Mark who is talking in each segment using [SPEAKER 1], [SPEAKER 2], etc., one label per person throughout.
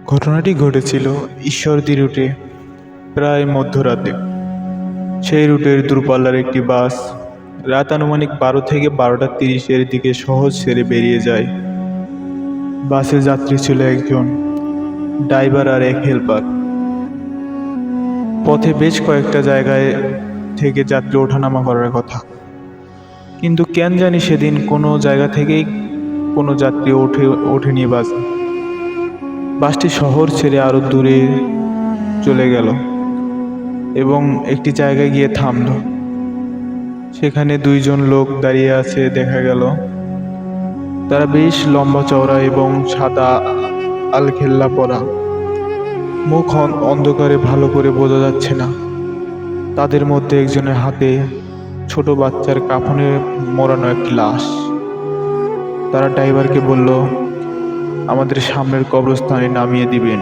[SPEAKER 1] ঘটনাটি ঘটেছিল ঈশ্বরদী রুটে প্রায় মধ্যরাতে। সেই রুটের দূরপাল্লার একটি বাস রাত আনুমানিক 12 থেকে 12:30 দিকে শহর ছেড়ে বেরিয়ে যায়। বাসে যাত্রী ছিল একজন, ড্রাইভার আর এক হেল্পার। পথে বেশ কয়েকটা জায়গায় থেকে যাত্রী ওঠানামা করার কথা, কিন্তু কেন জানি সেদিন কোনো জায়গা থেকেই কোনো যাত্রী ওঠেনি। বাসটি শহর ছেড়ে আরো দূরে চলে গেল এবং একটি জায়গায় গিয়ে থামল। সেখানে দুইজন লোক দাঁড়িয়ে আছে দেখা গেল। তারা বেশ লম্বা চওড়া এবং সাদা আলখেল্লা পরা, মুখ অন্ধকারে ভালো করে বোঝা যাচ্ছে না। তাদের মধ্যে একজনের হাতে ছোট বাচ্চার কাফনে মোড়ানো একটি লাশ। তারা ড্রাইভারকে বলল, আমাদের সামনের কবরস্থানে নামিয়ে দিবেন।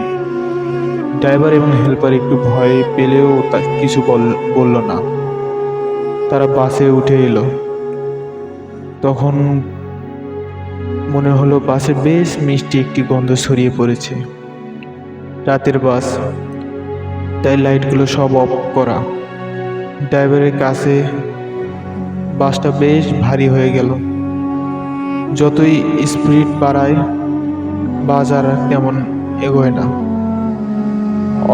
[SPEAKER 1] ড্রাইভার এবং হেল্পার একটু ভয় পেলেও তা কিছু বলল না। তারা বাসে উঠে এলো। তখন মনে হলো বাসে বেশ মিষ্টি একটি গন্ধ ছড়িয়ে পড়েছে। রাতের বাস, তাই লাইটগুলো সব অফ করা। ড্রাইভারের কাছে বাসটা বেশ ভারী হয়ে গেল। যতই স্পিড বাড়ায় বাস আর তেমন এগোয় না।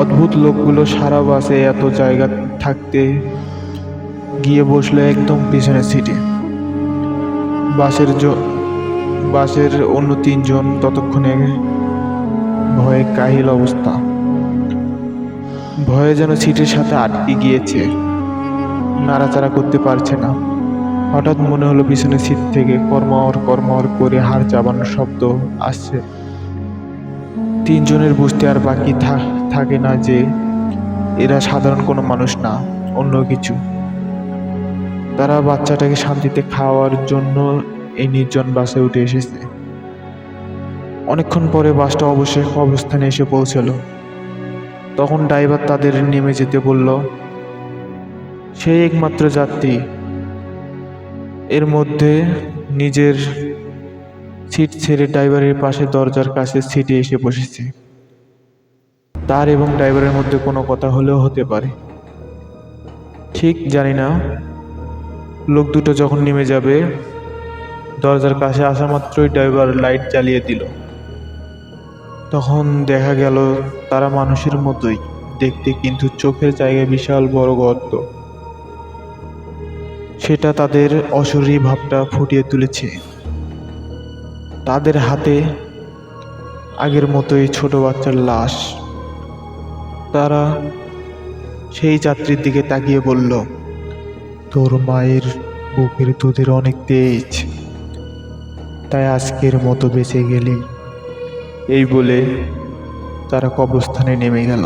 [SPEAKER 1] অদ্ভুত লোকগুলো সারা বাসে এত জায়গা থাকতে গিয়ে বসলো একদম পিছনের সিটে। বাসের অন্য তিনজন ততক্ষণে ভয়ে কাহিল অবস্থা। ভয়ে যেন সিটের সাথে আটকে গিয়েছে, নাড়াচাড়া করতে পারছে না। হঠাৎ মনে হলো পিছনের সিট থেকে কর্মর করে হাড় চাবানোর শব্দ আসছে। তিনজনের বুঝতে আর বাকি থাকে না যে এরা সাধারণ কোনো মানুষ না, অন্য কিছু। তারা বাচ্চাটাকে শান্তিতে খাওয়ার জন্য এই নির্জন বাসে উঠে এসেছে। অনেকক্ষণ পরে বাসটা অবশ্যই কবরস্থানে এসে পৌঁছলো। তখন ড্রাইভার তাদের নেমে যেতে বলল। সেই একমাত্র যাত্রী এর মধ্যে নিজের সিট ছেড়ে ড্রাইভারের পাশে দরজার কাছে সিটে এসে বসেছে। তার এবং ড্রাইভারের মধ্যে কোনো কথা হলেও হতে পারে, ঠিক জানি না। লোক দুটো যখন নেমে যাবে, দরজার কাছে আসা মাত্রই ড্রাইভার লাইট জ্বালিয়ে দিল। তখন দেখা গেল তারা মানুষের মতোই দেখতে, কিন্তু চোখের জায়গায় বিশাল বড় গর্ত। সেটা তাদের অশরীরী ভাবটা ফুটিয়ে তুলেছে। তাদের হাতে আগের মতোই ছোট বাচ্চার লাশ। তারা সেই যাত্রীর দিকে তাকিয়ে বলল, তোর মায়ের বুকের দুধের অনেক তেজ, তাই আজকের মতো বেঁচে গেলি। এই বলে তারা কবরস্থানে নেমে গেল।